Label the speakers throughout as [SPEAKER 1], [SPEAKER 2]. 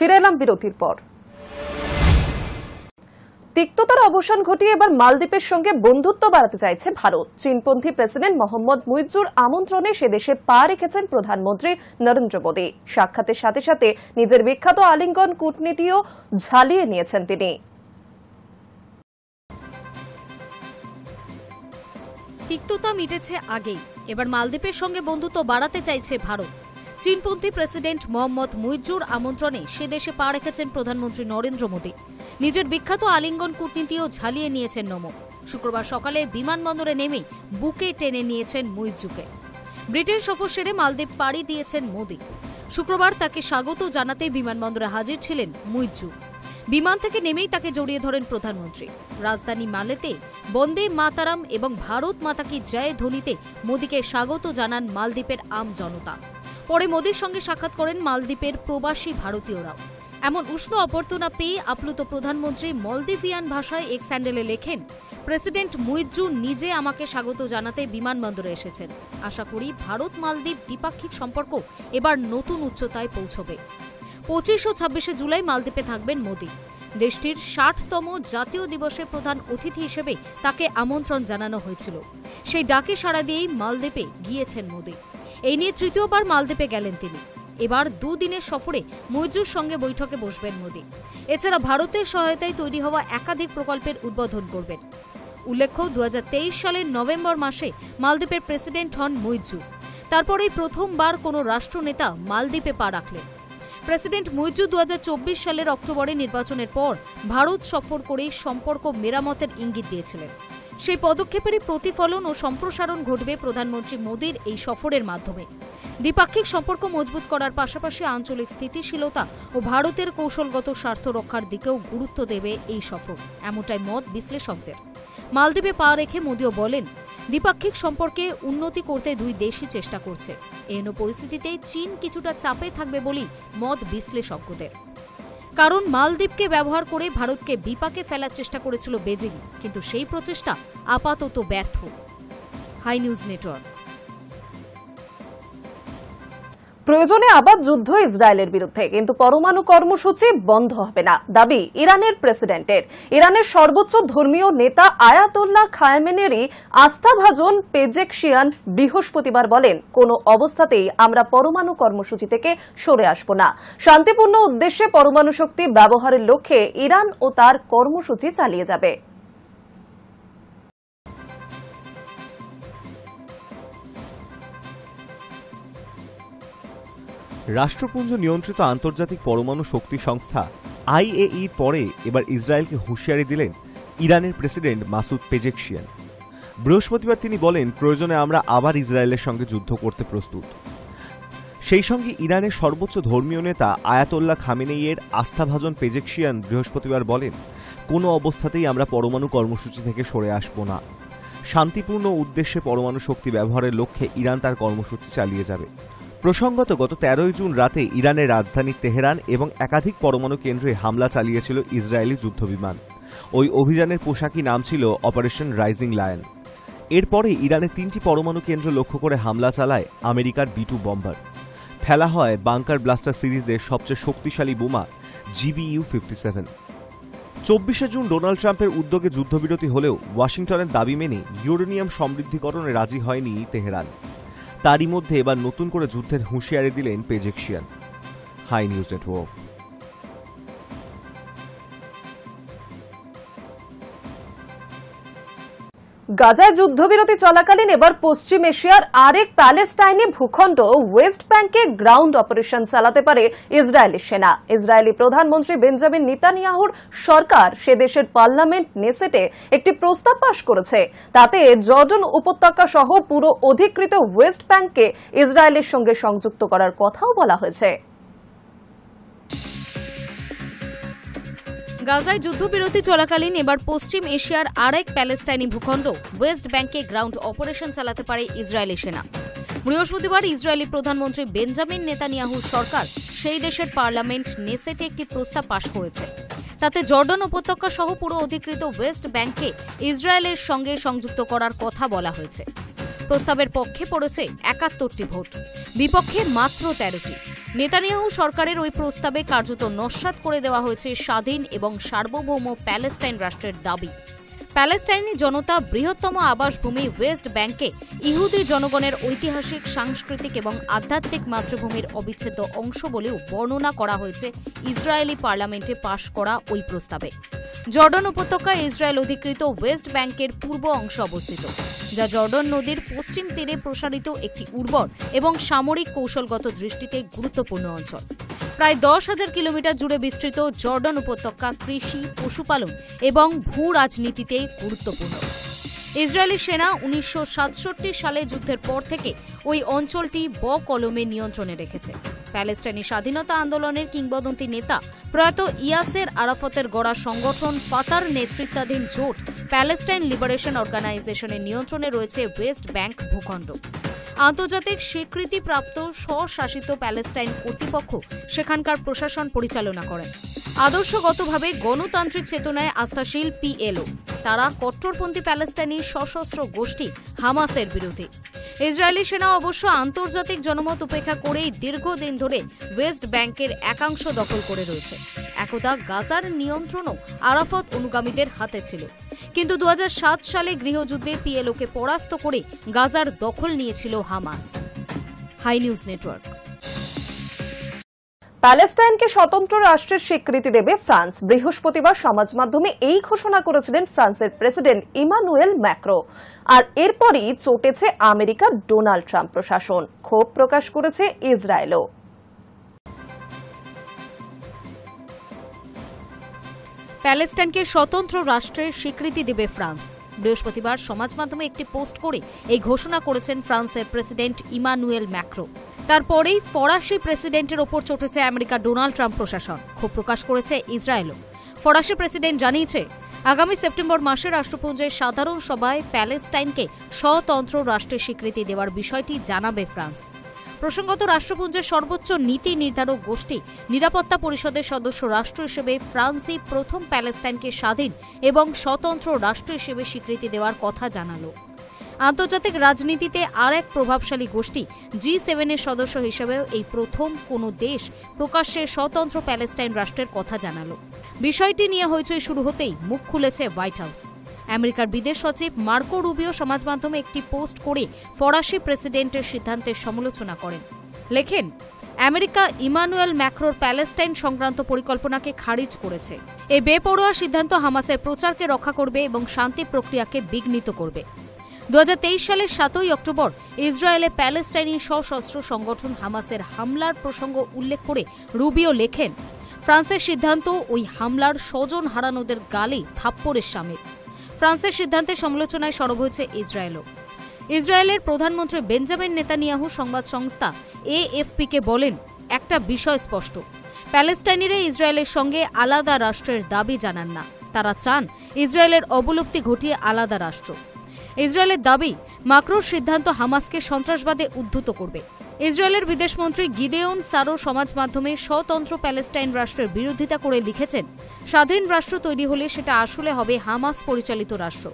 [SPEAKER 1] ফিরে এলাম বিরতির পর। তিক্ততার অবসান ঘটিয়ে এবার মালদ্বীপের সঙ্গে বন্ধুত্ব বাড়াতে চাইছে ভারত। চীনপন্থী প্রেসিডেন্ট মোহাম্মদ মুইজ্জুর আমন্ত্রণে সে দেশে পা রেখেছেন প্রধানমন্ত্রী নরেন্দ্র মোদী। সাক্ষাতের সাথে সাথে নিজের বিখ্যাত আলিঙ্গন কূটনীতিও ঝালিয়ে নিয়েছেন তিনি।
[SPEAKER 2] তিক্ততা মিটেছে আগেই, এবার মালদ্বীপের সঙ্গে বন্ধুত্ব বাড়াতে চাইছে ভারত। চীনপন্থী প্রেসিডেন্ট মোহাম্মদ মুইজ্জুর আমন্ত্রণে সে দেশে পা রেখেছেন প্রধানমন্ত্রী নরেন্দ্র মোদী। নিজের বিখ্যাত আলিঙ্গন কূটনীতিও ঝালিয়ে নিয়েছেন নমো। শুক্রবার সকালে বিমানবন্দরে নেমে বুকে টেনে নিয়েছেন মুইজ্জুকে। ব্রিটেন সফর সেরে মালদ্বীপ পাড়ি দিয়েছেন মোদী। শুক্রবার তাকে স্বাগত জানাতে বিমানবন্দরে হাজির ছিলেন মুইজ্জু। বিমান থেকে নেমেই তাকে জড়িয়ে ধরেন প্রধানমন্ত্রী। রাজধানী মালেতে বন্দে মাতারাম এবং ভারত মাতা কি জয় ধ্বনিতে মোদীকে স্বাগত জানান মালদ্বীপের আম জনতা। পরে মোদীর সঙ্গে সাক্ষাৎ করেন মালদ্বীপের প্রবাসী ভারতীয়রাও। এমন উষ্ণ অভ্যর্থনা পেয়ে আপ্লুত প্রধানমন্ত্রী মলদ্বীপিয়ান ভাষায় এক স্যান্ডেলে লেখেন, প্রেসিডেন্ট মুইজ্জু নিজে আমাকে স্বাগত জানাতে বিমানবন্দরে এসেছেন। আশা করি ভারত মালদ্বীপ দ্বিপাক্ষিক সম্পর্ক এবার নতুন উচ্চতায় পৌঁছবে। 25 ও 26 জুলাই মালদ্বীপে থাকবেন মোদী। দেশটির 60তম জাতীয় দিবসের প্রধান অতিথি হিসেবে তাকে আমন্ত্রণ জানানো হয়েছিল। সেই ডাকে সাড়া দিয়েই মালদ্বীপে গিয়েছেন মোদী। এই নিয়ে তৃতীয়বার মালদ্বীপে গেলেন তিনি। এবার দুদিনের সফরে মুইজ্জুর সঙ্গে বৈঠকে বসবেন মোদী। এছাড়া ভারতের সহায়তায় তৈরি হওয়া একাধিক প্রকল্পের উদ্বোধন করবেন। উল্লেখ্য, 2023 সালের নভেম্বর মাসে মালদ্বীপের প্রেসিডেন্ট হন মুইজ্জু। তারপরেই প্রথমবার কোনো রাষ্ট্রনেতা মালদ্বীপে পা রাখলেন। প্রেসিডেন্ট মুইজ্জু 2024 সালের অক্টোবরে নির্বাচনের পর ভারত সফর করে সম্পর্ক মেরামতের ইঙ্গিত দিয়েছিলেন। সেই পদক্ষেপেরই প্রতিফলন ও সম্প্রসারণ ঘটবে প্রধানমন্ত্রী মোদীর এই সফরের মাধ্যমে। দ্বিপাক্ষিক সম্পর্ক মজবুত করার পাশাপাশি আঞ্চলিক স্থিতিশীলতা ও ভারতের কৌশলগত স্বার্থ রক্ষার দিকেও গুরুত্ব দেবে এই সফর, এমনটাই মত বিশ্লেষকদের। মালদ্বীপে পা রেখে মোদীও বলেন, দ্বিপাক্ষিক সম্পর্কে উন্নতি করতে দুই দেশই চেষ্টা করছে। এহেন পরিস্থিতিতে চীন কিছুটা চাপে থাকবে বলেই মত বিশ্লেষকদের। কারণ মালদ্বীপকে ব্যবহার করে ভারতকে বিপাকে ফেলার চেষ্টা করেছিল বেজিং, কিন্তু সেই প্রচেষ্টা আপাতত ব্যর্থ। Hi News Network.
[SPEAKER 1] প্রয়োজনে আবার যুদ্ধ ইসরায়েলের বিরুদ্ধে, কিন্তু পরমাণু কর্মসূচি বন্ধ হবে না, দাবি ইরানের প্রেসিডেন্টের। ইরানের সর্বোচ্চ ধর্মীয় নেতা আয়াতোল্লাহ খামেনেরই আস্থাভাজন পেজেকশিয়ান বৃহস্পতিবার বলেন, কোনো অবস্থাতেই আমরা পরমাণু কর্মসূচি থেকে সরে আসব না। শান্তিপূর্ণ উদ্দেশ্যে পরমাণু শক্তি ব্যবহারের লক্ষ্যে ইরান ও তার কর্মসূচি চালিয়ে যাবে।
[SPEAKER 3] রাষ্ট্রপুঞ্জ নিয়ন্ত্রিত আন্তর্জাতিক পরমাণু শক্তি সংস্থা IAEAর পরে এবার ইসরায়েলকে হুঁশিয়ারি দিলেন ইরানের প্রেসিডেন্ট মাসুদ পেজেকশিয়ান। বৃহস্পতিবার তিনি বলেন, প্রয়োজনে আমরা আবার ইসরায়েলের সঙ্গে যুদ্ধ করতে প্রস্তুত। সেই সঙ্গে ইরানের সর্বোচ্চ ধর্মীয় নেতা আয়াতোল্লাহ খামেনেইয়ের আস্থাভাজন পেজেকশিয়ান বৃহস্পতিবার বলেন, কোনো অবস্থাতেই আমরা পরমাণু কর্মসূচি থেকে সরে আসব না। শান্তিপূর্ণ উদ্দেশ্যে পরমাণু শক্তি ব্যবহারের লক্ষ্যে ইরান তার কর্মসূচি চালিয়ে যাবে। প্রসঙ্গত, গত 13 জুন রাতে ইরানের রাজধানী তেহরান এবং একাধিক পরমাণু কেন্দ্রে হামলা চালিয়েছিল ইসরায়েলি যুদ্ধবিমান। ওই অভিযানের পোশাকি নাম ছিল অপারেশন রাইজিং লায়ন। এরপরে ইরানের 3টি পরমাণু কেন্দ্র লক্ষ্য করে হামলা চালায় আমেরিকার B-2 বম্বার। ফেলা হয় বাংকার ব্লাস্টার সিরিজের সবচেয়ে শক্তিশালী বোমা GBU-57। 24 জুন ডোনাল্ড ট্রাম্পের উদ্যোগে যুদ্ধবিরতি হলেও ওয়াশিংটনের দাবি মেনে ইউরেনিয়াম সমৃদ্ধিকরণে রাজি হয়নি তেহরান। তারই মধ্যে এবার নতুন করে যুদ্ধের হুঁশিয়ারি দিলেন পেজেকশিয়ান। High News network.
[SPEAKER 1] গাজায় যুদ্ধবিরতি চলাকালীন এবার পশ্চিম এশিয়ার আরেক প্যালেস্টাইনি ভূখণ্ড ওয়েস্ট ব্যাংকে গ্রাউন্ড অপারেশন চালাতে পারে ইসরায়েলি সেনা। ইসরায়েলি প্রধানমন্ত্রী বেঞ্জামিন নেতানিয়াহুর সরকার সে দেশের পার্লামেন্ট নেসেটে একটি প্রস্তাব পাশ করেছে। তাতে জর্ডন উপত্যকা সহ পুরো অধিকৃত ওয়েস্ট ব্যাংককে ইসরায়েলের সঙ্গে সংযুক্ত করার কথাও বলা হয়েছে।
[SPEAKER 2] গাজায় যুদ্ধবিরতি চলাকালীন এবার পশ্চিম এশিয়ার আরেক প্যালেস্টাইনি ভূখণ্ড ওয়েস্ট ব্যাংকে গ্রাউন্ড অপারেশন চালাতে পারে ইসরায়েলি সেনা। বৃহস্পতিবার ইসরায়েলি প্রধানমন্ত্রী বেঞ্জামিন নেতানিয়াহুর সরকার সেই দেশের পার্লামেন্ট নেসেটে একটি প্রস্তাব পাশ করেছে। তাতে জর্ডন উপত্যকা সহ পুরো অধিকৃত ওয়েস্ট ব্যাংককে ইসরায়েলের সঙ্গে সংযুক্ত করার কথা বলা হয়েছে। প্রস্তাবের পক্ষে পড়েছে 71টি ভোট, বিপক্ষে মাত্র 13টি। নেতানিয়াহু সরকারের ওই প্রস্তাবে কার্যত নস্যাৎ করে দেওয়া হয়েছে স্বাধীন এবং সার্বভৌম প্যালেস্টাইন রাষ্ট্রের দাবি। প্যালেস্টাইনি জনতা বৃহত্তম আবাসভূমি ওয়েস্ট ব্যাংকে ইহুদি জনগণের ঐতিহাসিক, সাংস্কৃতিক এবং আধ্যাত্মিক মাতৃভূমির অবিচ্ছেদ্য অংশ বলেও বর্ণনা করা হয়েছে ইসরায়েলি পার্লামেন্টে পাশ করা ওই প্রস্তাবে। জর্ডন উপত্যকায় ইসরায়েল অধিকৃত ওয়েস্ট ব্যাংকের পূর্ব অংশ অবস্থিত, যা জর্ডন নদীর পশ্চিম তীরে প্রসারিত একটি উর্বর এবং সামরিক কৌশলগত দৃষ্টিতে গুরুত্বপূর্ণ অঞ্চল। প্রায় 10,000 কিলোমিটার জুড়ে বিস্তৃত জর্ডন উপত্যকা কৃষি, পশুপালন এবং ভূ রাজনীতিতে গুরুত্বপূর্ণ। ইসরায়েলি সেনা 1967 সালে যুদ্ধের পর থেকে ওই অঞ্চলটি বকলমে নিয়ন্ত্রণে রেখেছে। প্যালেস্টাইনি স্বাধীনতা আন্দোলনের কিংবদন্তি নেতা প্রয়াত ইয়াসের আরাফতের গড়া সংগঠন ফাতার নেতৃত্বাধীন জোট প্যালেস্টাইন লিবারেশন অর্গানাইজেশনের নিয়ন্ত্রণে রয়েছে ওয়েস্ট ব্যাংক ভূখণ্ড। আন্তর্জাতিক স্বীকৃতিপ্রাপ্ত স্বশাসিত প্যালেস্টাইন কর্তৃপক্ষ সেখানকার প্রশাসন পরিচালনা করেন। আদর্শগতভাবে গণতান্ত্রিক চেতনায় আস্থাশীল পিএলও, তারা কট্টরপন্থী প্যালেস্টাইনি সশস্ত্র গোষ্ঠী হামাসের বিরোধী। ইসরায়েলি সেনা অবশ্য আন্তর্জাতিক জনমত উপেক্ষা করেই দীর্ঘদিন ধরে ওয়েস্ট ব্যাংকের একাংশ দখল করে রয়েছে। একদা গাজার নিয়ন্ত্রণও আরাফত অনুগামীদের হাতে ছিল, কিন্তু 2007 সালে গৃহযুদ্ধে পিএলওকে পরাস্ত করে গাজার দখল নিয়েছিল হামাস। Hi News Network.
[SPEAKER 1] প্যালেস্টাইনকে স্বতন্ত্র রাষ্ট্রের স্বীকৃতি দেবে ফ্রান্স। বৃহস্পতিবার সমাজ মাধ্যমে এই ঘোষণা করেছিলেন ফ্রান্সের প্রেসিডেন্ট ইমানুয়েল ম্যাক্রো। আর এরপরই চটেছে আমেরিকার ডোনাল্ড ট্রাম্প প্রশাসন। ক্ষোভ প্রকাশ করেছে ইসরায়েলও।
[SPEAKER 2] প্যালেস্টাইনকে স্বতন্ত্র রাষ্ট্রের স্বীকৃতি দেবে ফ্রান্স। বৃহস্পতিবার সমাজ মাধ্যমে একটি পোস্ট করে এই ঘোষণা করেছেন ফ্রান্সের প্রেসিডেন্ট ইমানুয়েল ম্যাক্রো। তারপরেই ফরাসি প্রেসিডেন্টের ওপর চটেছে আমেরিকার ডোনাল্ড ট্রাম্প প্রশাসন। ক্ষোভ প্রকাশ করেছে ইসরায়েলও। ফরাসি প্রেসিডেন্ট জানিয়েছে, আগামী সেপ্টেম্বর মাসে রাষ্ট্রপুঞ্জের সাধারণ সভায় প্যালেস্টাইনকে স্বতন্ত্র রাষ্ট্রের স্বীকৃতি দেওয়ার বিষয়টি জানাবে ফ্রান্স। প্রসঙ্গত, রাষ্ট্রপুঞ্জের সর্বোচ্চ নীতি নির্ধারক গোষ্ঠী নিরাপত্তা পরিষদের সদস্য রাষ্ট্র হিসেবে ফ্রান্সই প্রথম প্যালেস্টাইনকে স্বাধীন এবং স্বতন্ত্র রাষ্ট্র হিসেবে স্বীকৃতি দেওয়ার কথা জানালো। আন্তর্জাতিক রাজনীতিতে আর এক প্রভাবশালী গোষ্ঠী G7 এর সদস্য হিসেবেও এই প্রথম কোনো দেশ প্রকাশ্যে স্বতন্ত্র প্যালেস্টাইন রাষ্ট্রের কথা জানালো। বিষয়টি নিয়ে হইচই শুরু হতেই মুখ খুলেছে হোয়াইট হাউস। আমেরিকার বিদেশ সচিব মার্কো রুবিও সমাজ মাধ্যমে একটি পোস্ট করে ফরাসি প্রেসিডেন্টের সিদ্ধান্তের সমালোচনা করেন। লেখেন, আমেরিকা ইমানুয়েল ম্যাক্রোর প্যালেস্টাইন সংক্রান্ত পরিকল্পনাকে খারিজ করেছে। এই বেপরোয়া সিদ্ধান্ত হামাসের প্রচারকে রক্ষা করবে এবং শান্তি প্রক্রিয়াকে বিঘ্নিত করবে। 2023 সালের 7 অক্টোবর ইসরায়েলে প্যালেস্টাইনি সশস্ত্র সংগঠন হামাসের হামলার প্রসঙ্গ উল্লেখ করে রুবিও লেখেন, ফ্রান্সের সিদ্ধান্ত ওই হামলার স্বজন হারানোদের গালে থাপ্পড়ের শামিল। ফ্রান্সের সিদ্ধান্তের সমালোচনায় সরব হয়েছে ইসরায়েলও। ইসরায়েলের প্রধানমন্ত্রী বেঞ্জামিন নেতানিয়াহু সংবাদ সংস্থা AFP-কে বলেন, একটা বিষয় স্পষ্ট, প্যালেস্টাইনিরা ইসরায়েলের সঙ্গে আলাদা রাষ্ট্রের দাবি জানান না। তারা চান ইসরায়েলের অবলুপ্তি ঘটিয়ে আলাদা রাষ্ট্র। ইসরায়েলের দাবি, ম্যাক্রোর সিদ্ধান্ত হামাসকে সন্ত্রাসবাদে উদ্ধৃত করবে। ইসরায়েলের বিদেশমন্ত্রী গিদেওন সারো সমাজ মাধ্যমে স্বতন্ত্র প্যালেস্টাইন রাষ্ট্রের বিরোধিতা করে লিখেছেন, স্বাধীন রাষ্ট্র তৈরি হলে সেটা আসলে হবে হামাস পরিচালিত রাষ্ট্র।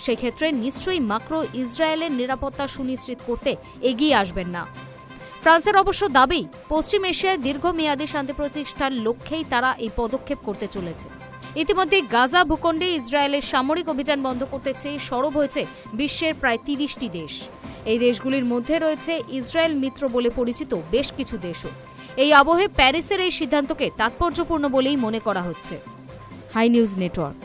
[SPEAKER 2] সেক্ষেত্রে নিশ্চয়ই ম্যাক্রো ইসরায়েলের নিরাপত্তা সুনিশ্চিত করতে এগিয়ে আসবেন না। ফ্রান্সের অবশ্য দাবি, পশ্চিম এশিয়ায় দীর্ঘমেয়াদী শান্তি প্রতিষ্ঠার লক্ষ্যেই তারা এই পদক্ষেপ করতে চলেছে। ইতিমধ্যে গাজা ভূখণ্ডে ইসরায়েলের সামরিক অভিযান বন্ধ করতে চেয়ে সরব হয়েছে বিশ্বের প্রায় 30টি দেশ। এই দেশগুলির মধ্যে রয়েছে ইসরায়েল মিত্র বলে পরিচিত বেশ কিছু দেশও। এই আবহে প্যারিসের এই সিদ্ধান্তকে তাৎপর্যপূর্ণ বলেই মনে করা হচ্ছে। Hi News Network.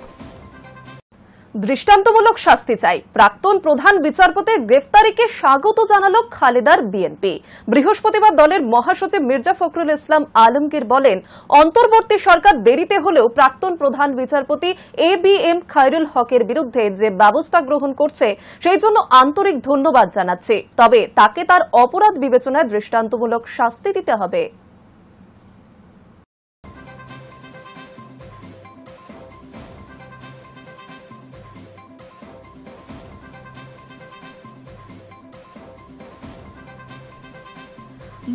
[SPEAKER 1] দৃষ্টান্তমূলক শাস্তি চাই, প্রাক্তন প্রধান বিচারপতির গ্রেফতারিকে স্বাগত জানালো খালেদার বিএনপি। বৃহস্পতিবার দলের মহাসচিব মির্জা ফখরুল ইসলাম আলমগীর বলেন, অন্তর্বর্তী সরকার দেরিতে হলেও প্রাক্তন প্রধান বিচারপতি ABM খায়রুল হকের বিরুদ্ধে যে ব্যবস্থা গ্রহণ করছে সেই জন্য আন্তরিক ধন্যবাদ জানাচ্ছে। তবে তাকে তার অপরাধ বিবেচনায় দৃষ্টান্তমূলক শাস্তি দিতে হবে।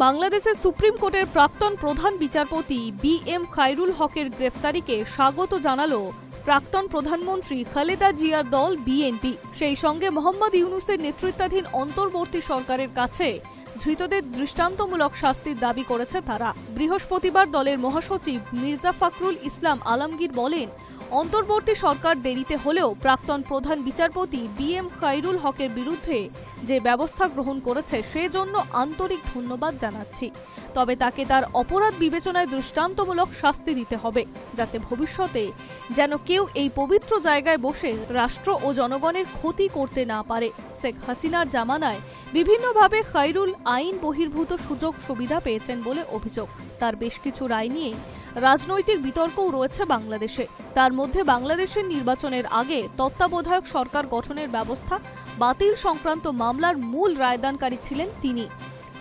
[SPEAKER 4] বাংলাদেশের সুপ্রিম কোর্টের প্রাক্তন প্রধান বিচারপতি BM খায়রুল হকের গ্রেফতারিকে স্বাগত জানালো প্রাক্তন প্রধানমন্ত্রী খালেদা জিয়ার দল বিএনপি। সেই সঙ্গে মোহাম্মদ ইউনূসের নেতৃত্বাধীন অন্তর্বর্তী সরকারের কাছে ধৃতদের দৃষ্টান্তমূলক শাস্তির দাবি করেছে তারা। বৃহস্পতিবার দলের মহাসচিব মির্জা ফখরুল ইসলাম আলমগীর বলেন, অন্তর্বর্তী সরকার দেরিতে হলেও প্রাক্তন প্রধান বিচারপতি BM খায়রুল হকের বিরুদ্ধে যে ব্যবস্থা গ্রহণ করেছে সেজন্য আন্তরিক ধন্যবাদ জানাচ্ছি। তবে তাকে তার অপরাধ বিবেচনায় দৃষ্টান্তমূলক শাস্তি দিতে হবে, যাতে ভবিষ্যতে যেন কেউ এই পবিত্র জায়গায় বসে রাষ্ট্র ও জনগণের ক্ষতি করতে না পারে। শেখ হাসিনার জামানায় বিভিন্নভাবে খায়রুল আইন বহির্ভূত সুযোগ সুবিধা পেয়েছেন বলে অভিযোগ। তার বেশ কিছু রায় নিয়ে রাজনৈতিক বিতর্কও রয়েছে বাংলাদেশে। তার মধ্যে বাংলাদেশের নির্বাচনের আগে তত্ত্বাবধায়ক সরকার গঠনের ব্যবস্থা বাতিল সংক্রান্ত মামলার মূল রায়দানকারী ছিলেন তিনি।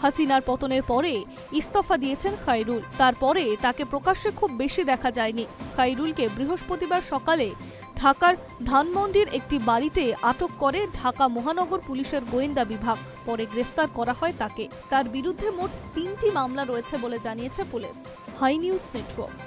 [SPEAKER 4] হাসিনার পতনের পরে ইস্তফা দিয়েছেন খায়রুল। তারপরে তাকে প্রকাশ্যে খুব বেশি দেখা যায়নি। খায়রুলকে বৃহস্পতিবার সকালে ঢাকার ধানমন্ডির একটি বাড়িতে আটক করে ঢাকা মহানগর পুলিশের গোয়েন্দা বিভাগ। পরে গ্রেফতার করা হয় তাকে। তার বিরুদ্ধে মোট 3টি মামলা রয়েছে বলে জানিয়েছে পুলিশ। High News network.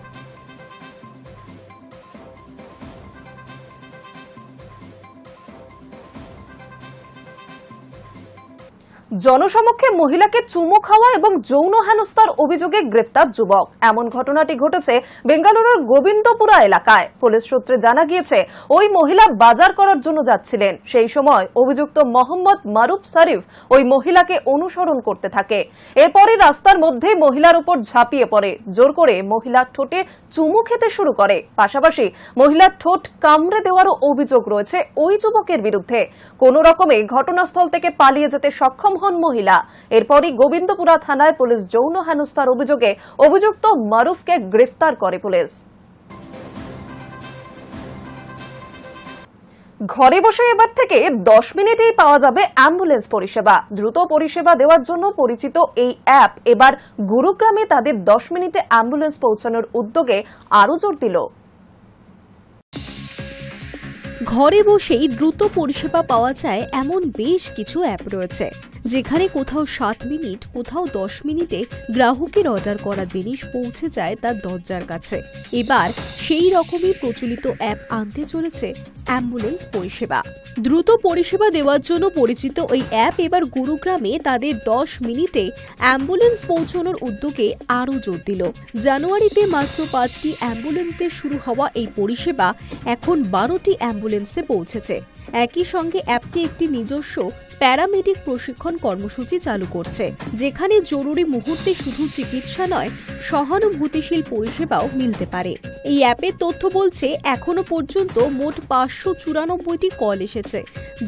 [SPEAKER 1] জনসমক্ষে মহিলাকে চুমু খাওয়া এবং যৌন হেনস্থার অভিযোগে গ্রেফতার যুবক। এমন ঘটনাটি ঘটেছে বেঙ্গালুরুর গোবিন্দপুরা এলাকায়। পুলিশ সূত্রে জানা গিয়েছে, ওই মহিলা বাজার করার জন্য যাচ্ছিলেন। সেই সময় অভিযুক্ত মোহাম্মদ মারুফ শরীফ ওই মহিলাকে অনুসরণ করতে থাকে। এরপরই রাস্তার মধ্যে মহিলার উপর ঝাঁপিয়ে পড়ে, জোর করে মহিলার ঠোঁটে চুমু খেতে শুরু করে। পাশাপাশি মহিলার ঠোঁট কামড়ে দেওয়ারও অভিযোগ রয়েছে ওই যুবকের বিরুদ্ধে। কোনো রকমে ঘটনাস্থল থেকে পালিয়ে যেতে সক্ষম হন মহিলা। এরপরই গোবিন্দপুরা থানায় পুলিশ যৌন হেনস্থার অভিযোগে অভিযুক্ত মারুফকে গ্রেফতার করে পুলিশ। ঘরে বসে এবার থেকে 10 মিনিটেই পাওয়া যাবে অ্যাম্বুলেন্স পরিষেবা। দ্রুত পরিষেবা দেওয়ার জন্য পরিচিত এই অ্যাপ এবার গুরুগ্রামে তাদের 10 মিনিটে অ্যাম্বুলেন্স পৌঁছানোর উদ্যোগে আরও জোর দিল।
[SPEAKER 5] ঘরে বসেই দ্রুত পরিষেবা পাওয়া যায় এমন বেশ কিছু অ্যাপ রয়েছে, যেখানে কোথাও 7 মিনিট, কোথাও 10 মিনিটে গ্রাহকের অর্ডার করা জিনিস পৌঁছে যায় তার দরজার কাছে। এবার সেই রকমই প্রচলিত অ্যাপ আনতে চলেছে অ্যাম্বুলেন্স পরিষেবা। দ্রুত পরিষেবা দেওয়ার জন্য পরিচিত ওই অ্যাপ এবার গুরুগ্রামে তাদের 10 মিনিটে অ্যাম্বুলেন্স পৌঁছানোর উদ্যোগে আরও জোর দিল। জানুয়ারিতে মাত্র 5টি অ্যাম্বুলেন্সে শুরু হওয়া এই পরিষেবা এখন 12টি অ্যাম্বুলেন্সে পৌঁছেছে। একই সঙ্গে অ্যাপটি একটি নিজস্ব প্যারামেডিক প্রশিক্ষণ কর্মসূচি চালু করছে, যেখানে জরুরি মুহূর্তে শুধু চিকিৎসা নয়, সহানুভূতিশীল পরিষেবাও মিলতে পারে। এই অ্যাপের তথ্য বলছে, এখনো পর্যন্ত মোট 594টি কল এসেছে,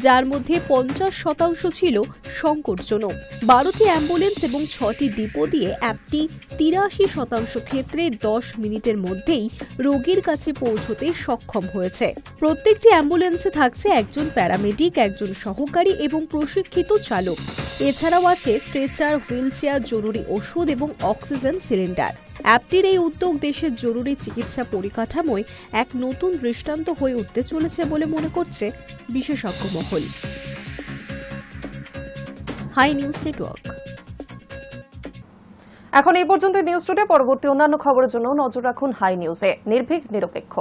[SPEAKER 5] যার মধ্যে 50% ছিল সংকটজনক। 12টি অ্যাম্বুলেন্স এবং 6টি ডিপো দিয়ে অ্যাপটি 83% ক্ষেত্রে 10 মিনিটের মধ্যেই রোগীর কাছে পৌঁছতে সক্ষম হয়েছে। প্রত্যেকটি অ্যাম্বুলেন্সে থাকছে একজন প্যারামেডিক, একজন সহকারী এবং প্রশিক্ষিত চালক। এছাড়াও আছে স্ট্রেচার, হুইলচেয়ার, জরুরি ওষুধ এবং অক্সিজেন সিলিন্ডার। অ্যাপটির এই উদ্যোগ দেশের জরুরি চিকিৎসা পরিকাঠামোয় এক নতুন দৃষ্টান্ত হয়ে উঠতে চলেছে বলে মনে করছে বিশেষজ্ঞ মহল। Hi News Network.
[SPEAKER 1] এখন এই পর্যন্ত নিউজ টুডে। পরবর্তী অন্যান্য খবরের জন্য নজর রাখুন হাই নিউজে। নির্ভীক, নিরপেক্ষ।